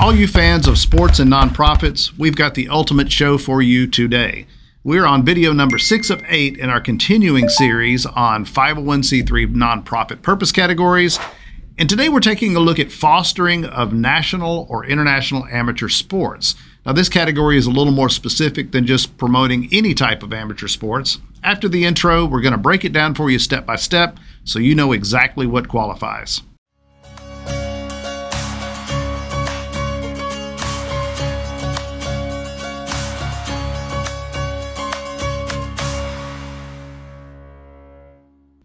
All you fans of sports and nonprofits, we've got the ultimate show for you today. We're on video number 6 of 8 in our continuing series on 501c3 nonprofit purpose categories. And today we're taking a look at fostering of national or international amateur sports. Now this category is a little more specific than just promoting any type of amateur sports. After the intro, we're going to break it down for you step by step so you know exactly what qualifies.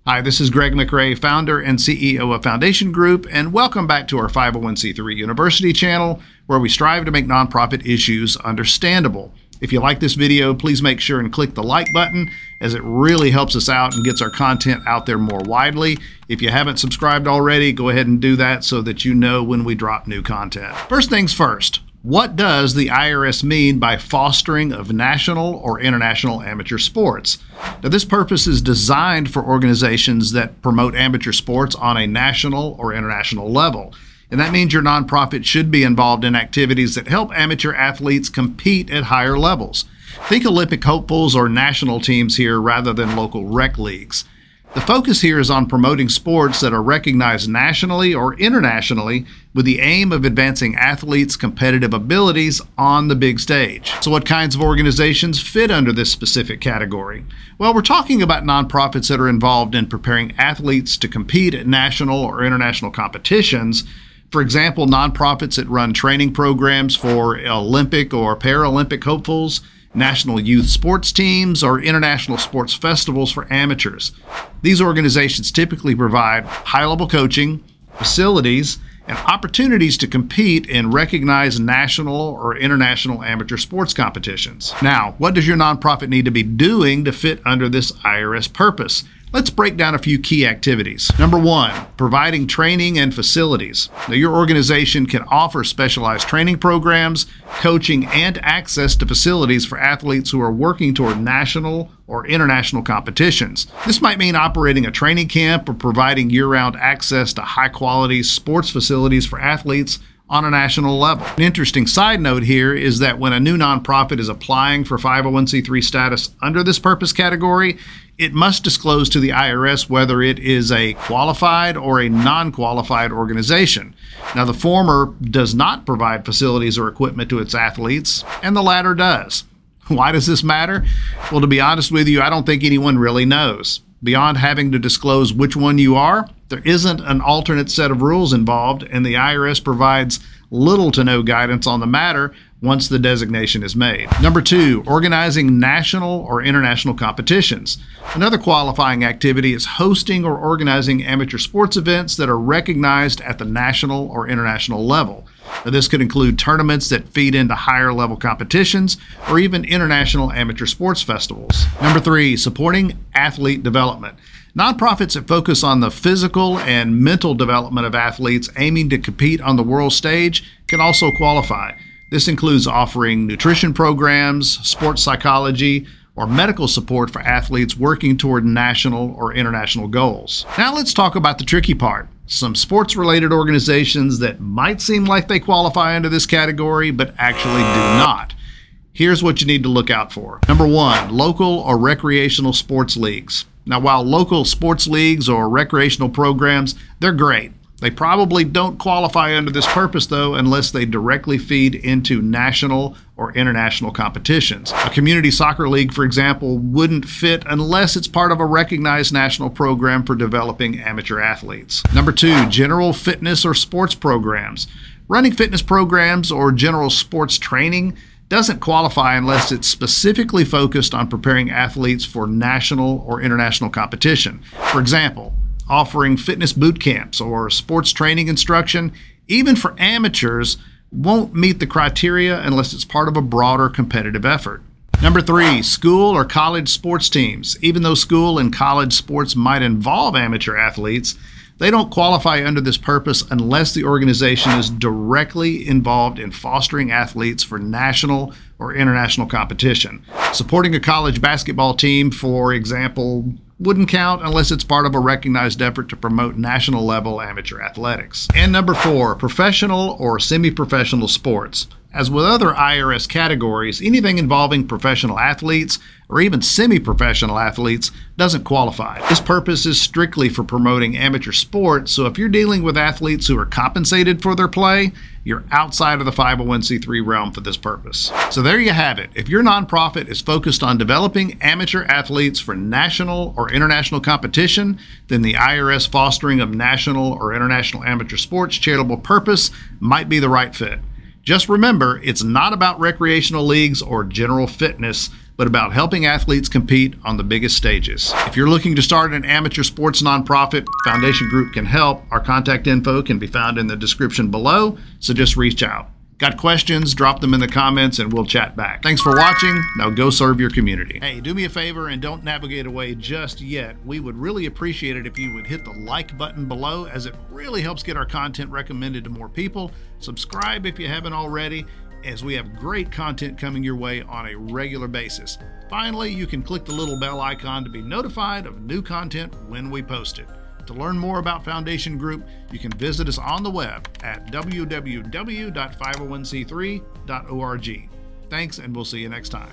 Hi, this is Greg McRae, founder and CEO of Foundation Group, and welcome back to our 501c3 University channel, where we strive to make nonprofit issues understandable. If you like this video, please make sure and click the like button, as it really helps us out and gets our content out there more widely. If you haven't subscribed already, go ahead and do that so that you know when we drop new content. First things first. What does the IRS mean by fostering of national or international amateur sports? Now, this purpose is designed for organizations that promote amateur sports on a national or international level. And that means your nonprofit should be involved in activities that help amateur athletes compete at higher levels. Think Olympic hopefuls or national teams here rather than local rec leagues. The focus here is on promoting sports that are recognized nationally or internationally with the aim of advancing athletes' competitive abilities on the big stage. So what kinds of organizations fit under this specific category? Well, we're talking about nonprofits that are involved in preparing athletes to compete at national or international competitions. For example, nonprofits that run training programs for Olympic or Paralympic hopefuls, national youth sports teams, or international sports festivals for amateurs. These organizations typically provide high-level coaching, facilities, and opportunities to compete in recognized national or international amateur sports competitions. Now, what does your nonprofit need to be doing to fit under this IRS purpose? Let's break down a few key activities. Number 1, providing training and facilities. Now, your organization can offer specialized training programs, coaching, and access to facilities for athletes who are working toward national or international competitions. This might mean operating a training camp or providing year-round access to high-quality sports facilities for athletes on a national level. An interesting side note here is that when a new nonprofit is applying for 501c3 status under this purpose category, it must disclose to the IRS whether it is a qualified or a non-qualified organization. Now, the former does not provide facilities or equipment to its athletes, and the latter does. Why does this matter? Well, to be honest with you, I don't think anyone really knows. Beyond having to disclose which one you are, there isn't an alternate set of rules involved, and the IRS provides little to no guidance on the matter once the designation is made. Number 2, organizing national or international competitions. Another qualifying activity is hosting or organizing amateur sports events that are recognized at the national or international level. Now, this could include tournaments that feed into higher level competitions or even international amateur sports festivals. Number 3, supporting athlete development. Nonprofits that focus on the physical and mental development of athletes aiming to compete on the world stage can also qualify. This includes offering nutrition programs, sports psychology, or medical support for athletes working toward national or international goals. Now let's talk about the tricky part. Some sports-related organizations that might seem like they qualify under this category, but actually do not. Here's what you need to look out for. Number 1, local or recreational sports leagues. Now, while local sports leagues or recreational programs, they're great. They probably don't qualify under this purpose, though, unless they directly feed into national or international competitions. A community soccer league, for example, wouldn't fit unless it's part of a recognized national program for developing amateur athletes. Number 2, general fitness or sports programs. Running fitness programs or general sports training doesn't qualify unless it's specifically focused on preparing athletes for national or international competition. For example, offering fitness boot camps or sports training instruction, even for amateurs, won't meet the criteria unless it's part of a broader competitive effort. Number 3, school or college sports teams. Even though school and college sports might involve amateur athletes, they don't qualify under this purpose unless the organization is directly involved in fostering athletes for national or international competition. Supporting a college basketball team, for example, wouldn't count unless it's part of a recognized effort to promote national level amateur athletics. And number 4, professional or semi-professional sports. As with other IRS categories, anything involving professional athletes or even semi-professional athletes doesn't qualify. This purpose is strictly for promoting amateur sports, so if you're dealing with athletes who are compensated for their play, you're outside of the 501c3 realm for this purpose. So there you have it. If your nonprofit is focused on developing amateur athletes for national or international competition, then the IRS fostering of national or international amateur sports charitable purpose might be the right fit. Just remember, it's not about recreational leagues or general fitness, but about helping athletes compete on the biggest stages. If you're looking to start an amateur sports nonprofit, Foundation Group can help. Our contact info can be found in the description below, so just reach out. Got questions? Drop them in the comments and we'll chat back. Thanks for watching. Now go serve your community. Hey, do me a favor and don't navigate away just yet. We would really appreciate it if you would hit the like button below, as it really helps get our content recommended to more people. Subscribe if you haven't already, as we have great content coming your way on a regular basis. Finally, you can click the little bell icon to be notified of new content when we post it. To learn more about Foundation Group, you can visit us on the web at www.501c3.org. Thanks, and we'll see you next time.